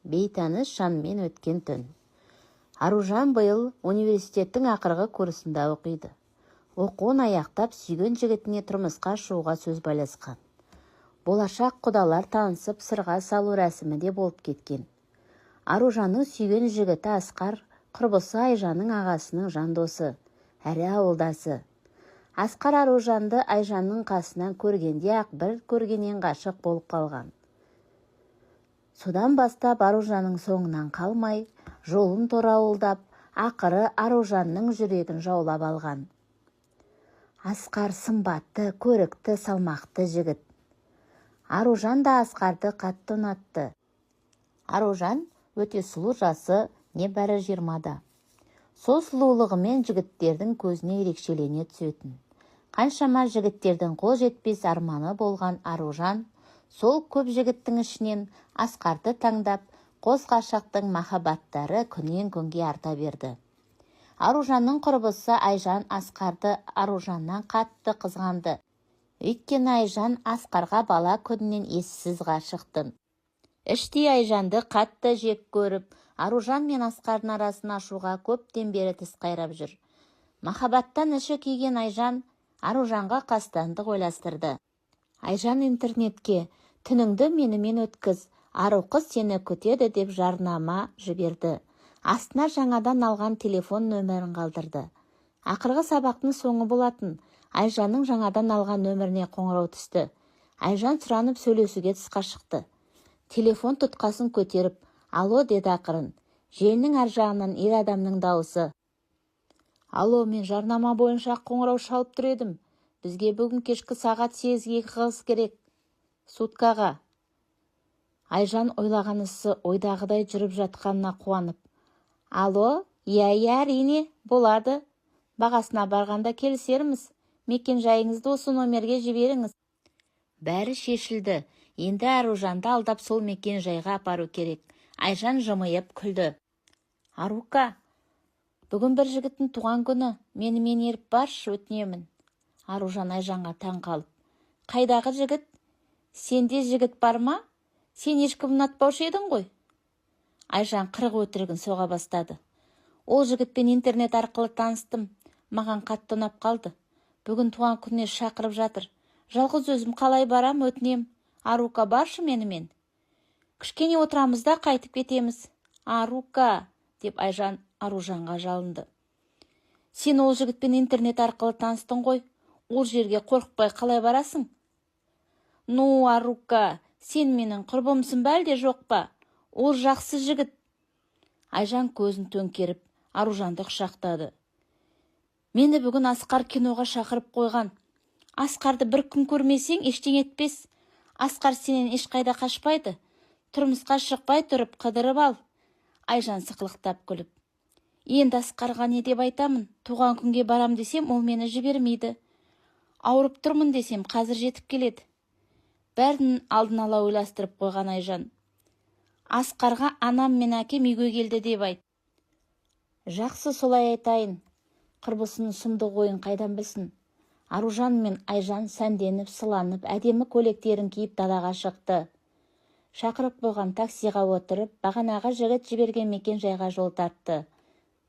Бейтаныс жанмен өткен түн. Аружан биыл университеттің ақырғы курсында оқиды. Оқуын аяқтап сүйген жігітіне тұрмысқа шығуға сөз байласқан. Болашақ құдалар танысып сырға салу рәсімі де болып кеткен. Аружанның сүйген жігіті Асқар, құрбысы Айжанның ағасының жандосы, әрі ауылдасы. Асқар Аружанды Айжанның қасынан көргенде ақ бір көргеннен ғашық болып қалған. Содан бастап Аружанның соңынан қалмай, жолын торауылдап, ақыры Аружанның жүрегін жаулап алған. Асқар сымбатты, көрікті, салмақты жігіт. Аружан да Асқарды қатты ұнатты. Аружан өте сұлу, жасы небәрі 20-да. Сол сұлулығымен жігіттердің көзіне ерекшелене түсетін. Қаншама жігіттердің қол жетпес арманы болған Аружан сол көп жігіттің ішінен Асқарды таңдап, қос ғашықтың махаббаттары күннен күнге арта берді. Аружанның құрбысы Айжан Асқарды Аружаннан қатты қызғанды. Өйткені Айжан Асқарға бала күнінен ессіз ғашықтын. Іштей Айжанды қатты жек көріп, Аружан мен Асқардың арасын ашуға көптен бері тіс қайрап жүр. Махаббаттан іші күйген Айжан Аружанға қастандық ойластырды. Айжан интернетке «Түніңді менімен өткіз, ару қыз сені күтеді» деп жарнама жіберді. Астына жаңадан алған телефон нөмірін қалдырды. Ақырғы сабақтың соңы болатын. Айжанның жаңадан алған нөміріне қоңырау түсті. Айжан сұранып сөйлесуге тысқа шықты. Телефон тұтқасын көтеріп, «Алло» деді ақырын. Желінің ар жағынан ер адамның дауысы. «Алло, мен жарнама бойынша қоңырау шалып тұр едім. Бізге бүгін кешкі сағат 8-ге қыз керек. Суткаға». Айжан ойлаған ісі ойдағыдай жүріп жатқанына қуанып. «Алло, иә, әрине, болады. Бағасына барғанда келісерміз. Мекен жайыңызды осы номерге жіберіңіз». Бәрі шешілді. Енді Аружанды алдап сол мекен жайға апару керек. Айжан жымиып күлді. «Арука, бүгін бір жігіттің туған күні. Менімен еріп баршы, өтінемін». Аружан Айжанға таң қалып. «Қайдағы жігіт? Сенде жігіт бар ма? Сен ешкім ұнатпаушы едің ғой». Айжан қырық өтірігін соға бастады. «Ол жігітпен интернет арқылы таныстым. Маған қатты ұнап қалды. Бүгін туған күніне шақырып жатыр. Жалғыз өзім қалай барам, өтінем. Арука, баршы менімен. Кішкене отырамыз да қайтып кетеміз». «Арука», деп Айжан Аружанға жалынды. «Сен ол жігітпен интернет арқылы таныстың ғой. Ол жерге қорықпай қалай барасың?» «Ну, Арука, сен менің құрбымсың ба әлде жоқ па? Ол жақсы жігіт». Айжан көзін төңкеріп, Аружанды құшақтады. «Мені бүгін Асқар киноға шақырып қойған. Асқарды бір күн көрмесең, ештеңе етпес. Асқар сенен ешқайда қашпайды. Тұрмысқа шықпай тұрып қыдырып ал». Айжан сықылықтап күліп. «Енді Асқарға не деп айтамын? Туған күнге барам десем, ол мені жібермейді. Ауырып тұрмын десем, қазір жетіп келеді». Бәрін алдын ала ойластырып қойған Айжан. «Асқарға анам мен әкем үйге келді деп айт». «Жақсы, солай айтайын. Құрбысының сұмдық ойын қайдан білсін». Аружан мен Айжан сәнденіп, сыланып, әдемі көйлектерін киіп далаға шықты. Шақырып қойған таксиға отырып, бағанағы жігіт жіберген мекен жайға жол тартты.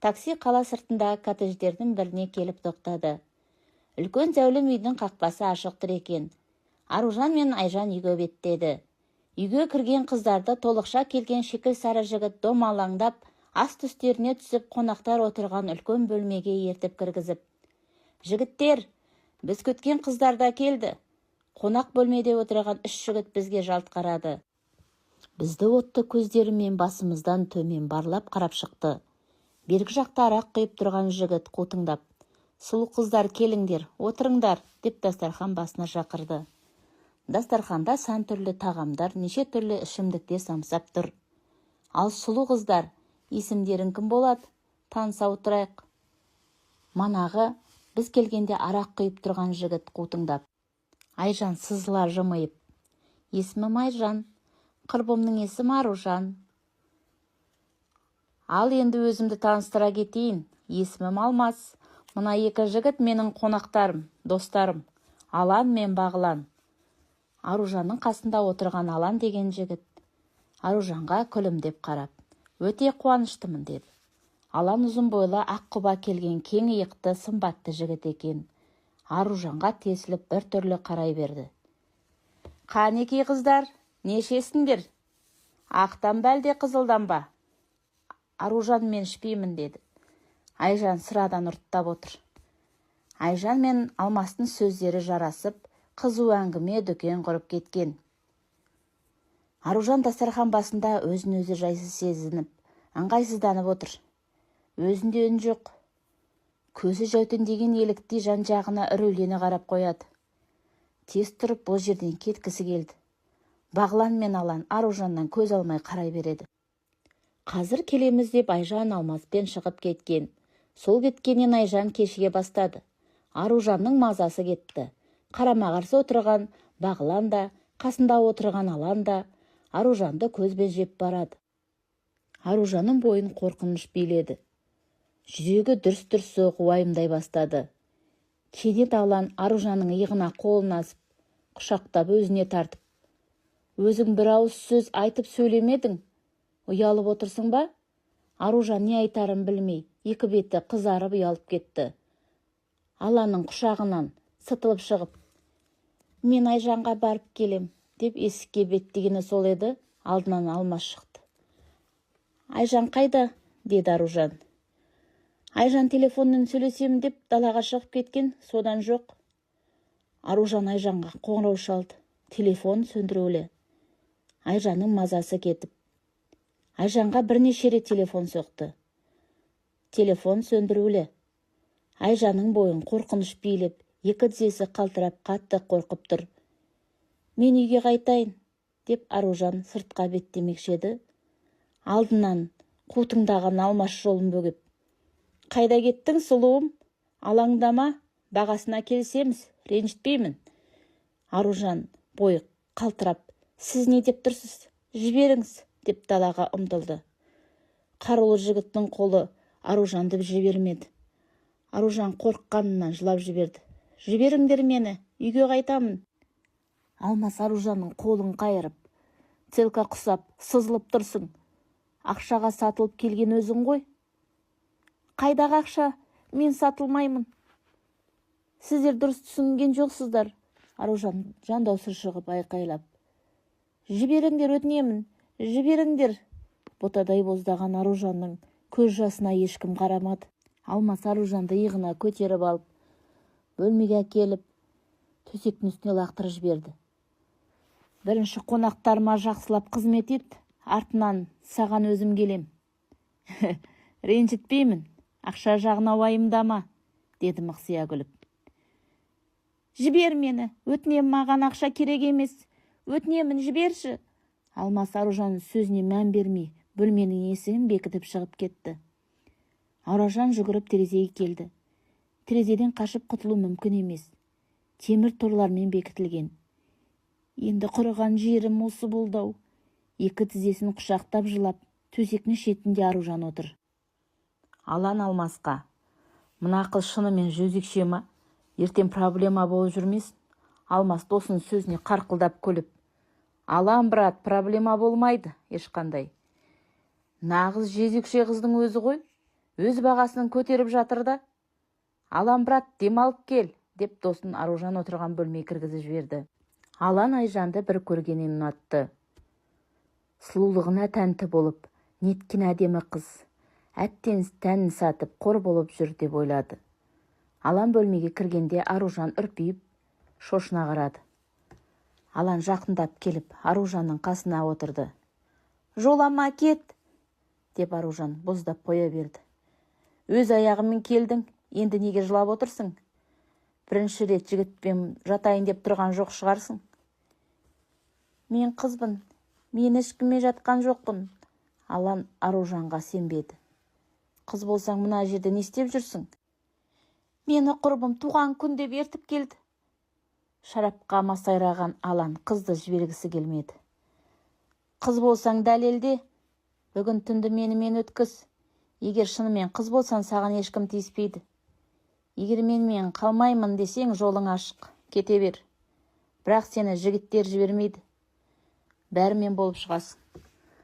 Такси қала сыртындағы коттедждердің біріне келіп тоқтады. Үлкен зәулім үйдің қақпасы ашық тұр екен. Аружан мен Айжан үйге беттеді. Үйге кірген қыздарды толықша келген шекіл сары жігіт домалаңдап, ас түстеріне түсіп, қонақтар отырған үлкен бөлмеге ертіп кіргізіп. «Жігіттер, біз күткен қыздар да келді». Қонақ бөлмеде отырған 3 жігіт бізге жалт қарады. Бізді отты көздерімен басымыздан төмен барлап қарап шықты. Бергі жақта арақ құйып тұрған жігіт қутыңдап: «Сұлу қыздар, келіңдер, отырыңдар», деп дастархан басына шақырды. Дастарханда сан түрлі тағамдар, неше түрлі ішімдікте самсап тұр. «Ал сұлу қыздар, есімдерің кім болады? Таныса отырайық». Манағы біз келгенде арақ құйып тұрған жігіт қутыңдап. Айжан сызыла жымиып: «Есімім Айжан, құрбымның есімі Аружан». «Ал енді өзімді таныстыра кетейін. Есімім Алмас. Мына 2 жігіт менің қонақтарым, достарым. Алан мен Бағлан». Аружанның қасында отырған Алан деген жігіт: Аружанға күлімдеп қарап, өте қуаныштымын деді. Алан ұзын бойлы ақ құба келген кең иықты сымбатты жігіт екен. Аружанға тесіліп бір түрлі қарай берді. Қанеки қыздар, нешесіңдер? Ақтан ба әлде қызылдан ба? Аружан, мен ішпеймін деді. Айжан sıрадан ұрттап отыр. Айжан мен Алмастың сөздері жарасып, қызу әңгіме дүкен құрып кеткен. Аружан дастархан басында өзін өзі жайсыз сезініп, ыңғайсызданып отыр. Өзінде үн жоқ. Көзі жәутеңдеген еліктей жан-жағына үрейлені қарап қояды. Тез тұрып бұл жерден кеткісі келді. Бағлан мен Алан Аружаннан көз алмай қарай береді. Қазір келеміз деп Айжан Алмаспен шығып кеткен. Сол кеткеннен Айжан кешіге бастады. Аружанның мазасы кетті. Қарама-қарсы отырған Бағлан да, қасында отырған Алан да Аружанды көзбен жеп барады. Аружанның бойын қорқыныш биледі. Жүрегі дүрс-дүрс соғып уайымдай бастады. Кенет Алан Аружанның иығына қолын асып, құшақтап өзіне тартып: өзің бір ауыз сөз айтып сөйлемедің, ұялып отырсың ба? Аружан не айтарын білмей, екі беті қызарып ұялып кетті. Аланның құшағынан сытылып шығып: мен Айжанға барып келем, деп есікке беттегені сол еді, алдынан Алмас шықты. Айжан қайда? Деді Аружан. Айжан телефонмен сөйлесем деп далаға шығып кеткен, содан жоқ. Аружан Айжанға қоңырау шалды. Телефон сөндірулі. Айжанның мазасы кетіп. Айжанға бірнеше рет телефон соқты. Телефон сөндірулі. Айжанның бойын қорқыныш билеп, екі тізесі қалтырап қатты қорқып тұр. Мен үйге қайтайын, деп Аружан сыртқа беттемекші еді. Алдынан қутыңдаған Алмас жолын бөгеп: қайда кеттің сұлуым? Алаңдама, бағасына келсеміз, ренжітпеймін. Аружан бойы қалтырап: сіз не деп тұрсыз? Жіберіңіз, деп далаға ұмтылды. Қарулы жігіттің қолы Аружанды жібермеді. Аружан қорыққанынан жылап жіберді. Жіберіңдер мені, үйге қайтамын. Алмас Аружанның қолын қайырып: целка құсап, сызылып тұрсың. Ақшаға сатылып келген өзің ғой. Қайдағы ақша? Мен сатылмаймын. Сіздер дұрыс түсінген жоқсыздар. Аружан жан даусы шығып айқайлап: жіберіңдер, өтінемін, жіберіңдер. Ботадай боздаған Аружанның көз жасына ешкім қарамады. Алмас Аружанды иығына көтеріп алып, бөлмеге келіп, төсектің үстіне лақтырып жіберді. Бірінші қонақтарыма жақсылап қызмет ет, артынан саған өзім келем. Ренжітпеймін, ақша жағына уайымдама, деді мықсия күліп. Жібер мені, өтінем, маған ақша керек емес. Өтінемін, жіберші. Алмас Аружан сөзіне мән бермей, бөлменің есігін бекітіп шығып кетті. Аружан жүгіріп терезеге келді. Терезеден қашып құтылу мүмкін емес. Темір торлармен бекітілген. Енді құрыған жерім осы болдау. Екі тізесін құшақтап жылап, төсектің шетінде Аружан отыр. Алан Алмасқа: мына қыз шынымен жөзекше ма? Ертең проблема болып жүрмесін? Алмас досының сөзіне қарқылдап күліп: Алан брат, проблема болмайды ешқандай. Нағыз жезекше қыздың өзі ғой. Өз бағасын көтеріп жатыр да. Алан брат, демалып кел, деп досын Аружан отырған бөлмеге кіргізіп жіберді. Алан Айжанды бір көргеннен ұнатты. Сұлулығына тәнті болып, неткен әдемі қыз. Әттен тәнін сатып, қор болып жүр деп ойлады. Алан бөлмеге кіргенде Аружан үрпиіп, шошына қарады. Алан жақындап келіп, Аружанның қасына отырды. Жолама кет, деп Аружан боздап қоя берді. Өз аяғымен келдің, енді неге жылап отырсың? Бірінші рет жігітпен жатайын деп тұрған жоқ шығарсың. Мен қызбын, мен ешкіммен жатқан жоқпын. Алан Аружанға сенбеді. Қыз болсаң мына жерде не істеп жүрсің? Мені құрбым туған күн деп ертіп келді. Шарапқа масайраған Алан қызды жібергісі келмеді. Қыз болсаң дәлелде, бүгін түнді менімен өткіз. Егер шынымен қыз болсаң, саған ешкім тиіспейді. Егер мен қалмаймын десең, жолың ашық, кете бер. Бірақ сені жігіттер жібермейді. Бәрімен болып шығасың.